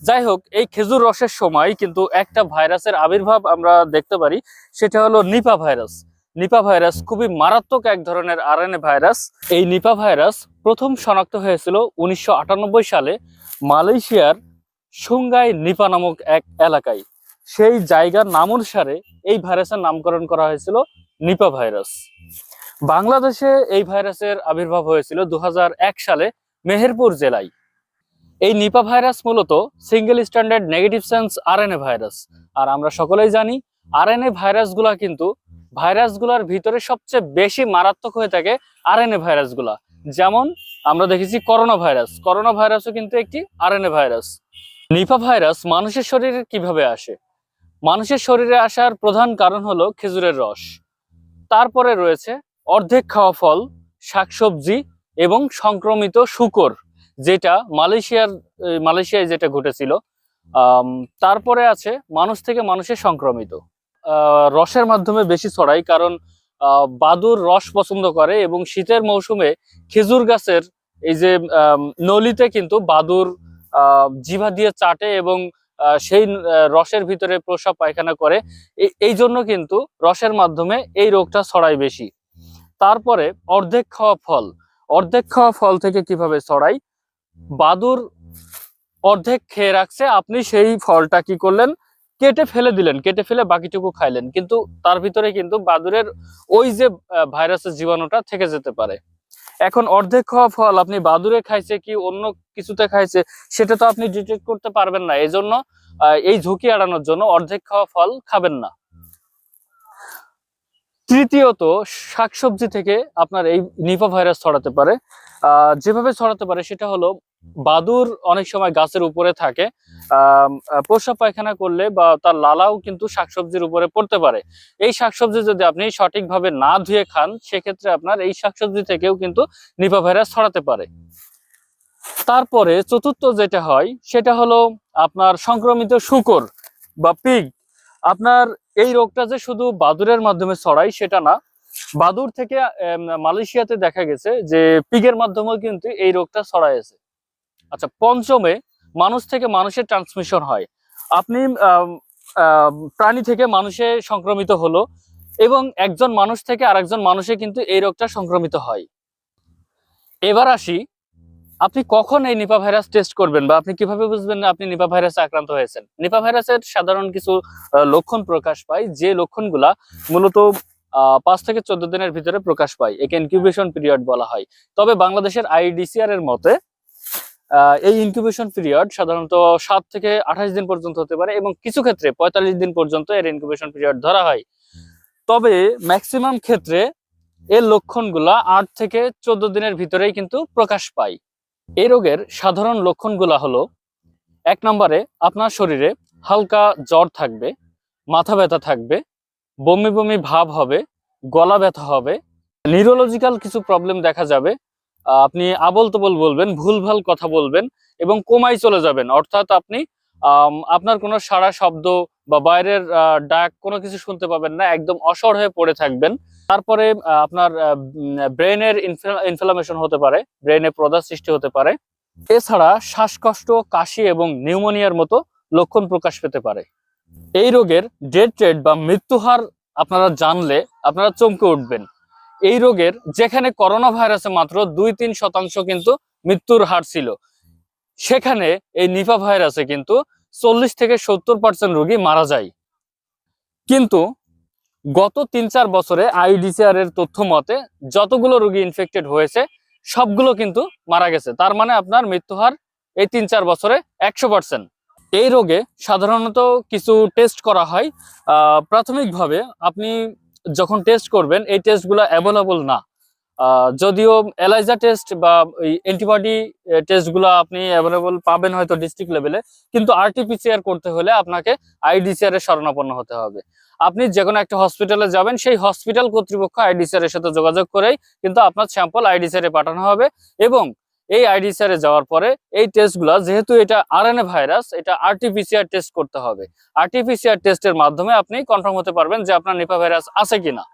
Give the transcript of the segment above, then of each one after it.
যাই হোক, এই খেজুর রসের সময় কিন্তু একটা ভাইরাসের আবির্ভাব আমরা দেখতে পারি, সেটা হলো নিপা ভাইরাস। নিপা ভাইরাস খুবই মারাত্মক এক ধরনের আরএনএ ভাইরাস। এই নিপা ভাইরাস প্রথম শনাক্ত হয়েছিল 1998 সালে মালয়েশিয়ার সুঙ্গাই নিপা নামক এক এলাকায়। সেই জায়গার নাম অনুসারে এই ভাইরাসের নামকরণ করা হয়েছিল নিপা ভাইরাস। বাংলাদেশে এই ভাইরাসের আবির্ভাব হয়েছিল 2001 সালে মেহেরপুর জেলায়। এই নিপা ভাইরাস মূলত single standard negative sense RNA virus. আর আমরা সকলেই জানি আরএনএ ভাইরাসগুলা কিন্তু ভাইরাসগুলোর ভিতরে সবচেয়ে বেশি মারাত্মক হয়ে থাকে আরএনএ ভাইরাসগুলা। যেমন আমরা দেখেছি করোনা ভাইরাস, করোনা ভাইরাসও কিন্তু একটি আরএনএ ভাইরাস। নিপা ভাইরাস মানুষের শরীরে কিভাবে আসে? মানুষের শরীরে আসার প্রধান কারণ হলো খেজুরের রস। তারপরে রয়েছে অর্ধেক খাওয়া ফল, শাকসবজি এবং সংক্রমিত শূকর, যেটা মালয়েশিয়ায় যেটা ঘটেছিল। তারপরে আছে মানুষ থেকে মানুষে সংক্রমিত। রসের মাধ্যমে বেশি ছড়ায়, কারণ বাদুর রস পছন্দ করে এবং শীতের মৌসুমে খেজুর গাছের এই যে নলিতে কিন্তু বাদুর জিভা দিয়ে চাটে এবং সেই রসের ভিতরে প্রস্রাব পায়খানা করে। এই জন্য কিন্তু রসের মাধ্যমে এই রোগটা ছড়ায় বেশি। তারপরে অর্ধেক খাওয়া ফল, অর্ধেক খাওয়া ফল থেকে কিভাবে ছড়ায়? বাদুর অর্ধেক খেয়ে রাখছে, আপনি সেই ফলটা কি করলেন, কেটে ফেলে দিলেন, কেটে ফেলে বাকিটুকু খাইলেন, কিন্তু তার ভিতরে কিন্তু বাদুরের ওই যে ভাইরাসের জীবাণুটা থেকে যেতে পারে। এখন অর্ধেক খাওয়া ফল আপনি বাদুরে খাইছে কি অন্য কিছুতে খাইছে সেটা তো আপনি ডিটেক্ট করতে পারবেন না। এজন্য এই ঝুঁকি এড়ানোর জন্য অর্ধেক খাওয়া ফল খাবেন না। তৃতীয়ত, শাকসবজি থেকে আপনার এই নিপা ভাইরাস ছড়াতে পারে। যেভাবে ছড়াতে পারে সেটা হলো বাদুর অনেক সময় গাছের উপরে থাকে, প্রস্রাব পায়খানা করলে বা তার লালাও কিন্তু শাকসবজির উপরে পড়তে পারে। এই শাকসবজি যদি আপনি সঠিকভাবে না ধুয়ে খান, সেক্ষেত্রে আপনার এই শাকসবজি থেকেও কিন্তু নিপা ভাইরাস ছড়াতে পারে। তারপরে চতুর্থ যেটা হয় সেটা হলো আপনার সংক্রমিত শূকর বা পিগ। আপনার এই রোগটা যে শুধু বাদুরের মাধ্যমে ছড়ায় সেটা না, বাদুর থেকে মালয়েশিয়াতে দেখা গেছে যে পিগের মাধ্যমেও কিন্তু এই রোগটা ছড়াইছে। আচ্ছা, পঞ্চমে মানুষ থেকে মানুষের ট্রান্সমিশন হয়। আপনি প্রাণী থেকে মানুষে সংক্রমিত হলো এবং একজন মানুষ থেকে আরেকজন মানুষে কিন্তু এই রোগটা সংক্রমিত হয়। এবার আসি, আপনি কখন এই নিপা ভাইরাস টেস্ট করবেন বা আপনি কিভাবে বুঝবেন না আপনি নিপা ভাইরাসে আক্রান্ত হয়েছেন? নিপা ভাইরাসের সাধারণ কিছু লক্ষণ প্রকাশ পায়, যে লক্ষণগুলা মূলত 5 থেকে 14 দিনের ভিতরে প্রকাশ পায়। একে ইনকিউবেশন পিরিয়ড বলা হয়। তবে বাংলাদেশের আইডিসিআর এর মতে এই ইনকিউবেশন পিরিয়ড সাধারণত 7 থেকে 28 দিন পর্যন্ত হতে পারে এবং কিছু ক্ষেত্রে 45 দিন পর্যন্ত এর ইনকিউবেশন পিরিয়ড ধরা হয়। তবে ম্যাক্সিমাম ক্ষেত্রে এর লক্ষণগুলা 8 থেকে 14 দিনের ভিতরেই কিন্তু প্রকাশ পায়। এই রোগের সাধারণ লক্ষণগুলা হলো, 1 নম্বরে আপনার শরীরে হালকা জ্বর থাকবে, মাথা ব্যথা থাকবে, বমি বমি ভাব হবে, গলা ব্যথা হবে, নিউরোলজিক্যাল কিছু প্রবলেম দেখা যাবে, আপনি আবল তবল বলবেন, ভুলভাল কথা বলবেন এবং কোমায় চলে যাবেন। অর্থাৎ আপনি আপনার কোনো সারা শব্দ বা বাইরের ডাক কোনো কিছু শুনতে পাবেন না, একদম অসর হয়ে পড়ে থাকবেন। তারপরে আপনার ব্রেনের ইনফ্লামেশন হতে পারে, ব্রেনে প্রদাহ সৃষ্টি হতে পারে। এছাড়া শ্বাসকষ্ট, কাশি এবং নিউমোনিয়ার মতো লক্ষণ প্রকাশ পেতে পারে। এই রোগের ডেথ রেট বা মৃত্যুহার আপনারা জানলে আপনারা চমকে উঠবেন। এই রোগের যেখানে করোনা ভাইরাসে মাত্র 2-3% কিন্তু মৃত্যুর হার ছিল, সেখানে এই নিপা ভাইরাসে কিন্তু 40 থেকে 70% রোগী মারা যায়। কিন্তু গত 3-4 বছরে আইডিসিআর এর তথ্য মতে যতগুলো রোগী ইনফেক্টেড হয়েছে সবগুলো কিন্তু মারা গেছে। তার মানে আপনার মৃত্যুহার এই 3-4 বছরে 100%। এই রোগে সাধারণত কিছু টেস্ট করা হয়। প্রাথমিকভাবে আপনি যখন টেস্ট করবেন এই টেস্টগুলো অ্যাভেলেবল না। যদিও এলাইজা টেস্ট বা অ্যান্টিবডি টেস্টগুলো আপনি অ্যাভেলেবল পাবেন হয়তো ডিস্ট্রিক্ট লেভেলে, কিন্তু আরটিপিসিআর করতে হলে আপনাকে আইডিসিআর এর শরণাপন্ন হতে হবে। আপনি যে কোনো একটা হসপিটালে যাবেন, সেই হসপিটাল কর্তৃপক্ষ আইডিসিআর এর সাথে যোগাযোগ করেই কিন্তু আপনার স্যাম্পল আইডিসিআর এ পাঠানো হবে এবং এই আইডিসিআর এ যাওয়ার পরে এই টেস্টগুলো, যেহেতু এটা আরএনএ ভাইরাস, এটা আরটিপিসিআর টেস্ট করতে হবে। আরটিপিসিআর টেস্টের মাধ্যমে আপনি কনফার্ম হতে পারবেন যে আপনার নিপা ভাইরাস আছে কিনা।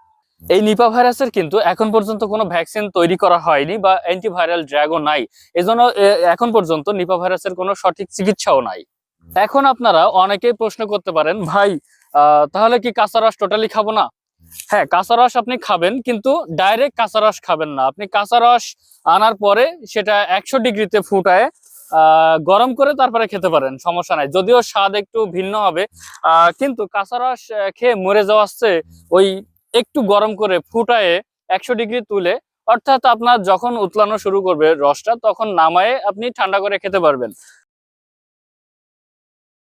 এই নিপা ভাইরাসের কিন্তু এখন পর্যন্ত কোনো ভ্যাকসিন তৈরি করা হয়নি বা অ্যান্টিভাইরাল ড্রাগও নাই। এজন্য এখন পর্যন্ত নিপা ভাইরাসের কোনো সঠিক চিকিৎসাও নাই। এখন আপনারা অনেকেই প্রশ্ন করতে পারেন, ভাই তাহলে কি কাঁচা রস টোটালি খাবো না? হ্যাঁ, কাঁচা রস আপনি খাবেন, কিন্তু ডাইরেক্ট কাঁচা রস খাবেন না। আপনি কাঁচা রস আনার পরে সেটা 100 ডিগ্রিতে ফুটায় গরম করে তারপরে খেতে পারেন, সমস্যা নাই। যদিও স্বাদ একটু ভিন্ন হবে, কিন্তু কাঁচা রস খেয়ে মরে যাওয়ার চেয়ে ওই একটু গরম করে ফুটায়ে 100 ডিগ্রি তুলে, অর্থাৎ আপনার যখন উতলানো শুরু করবে রসটা, তখন নামায়ে আপনি ঠান্ডা করে খেতে পারবেন।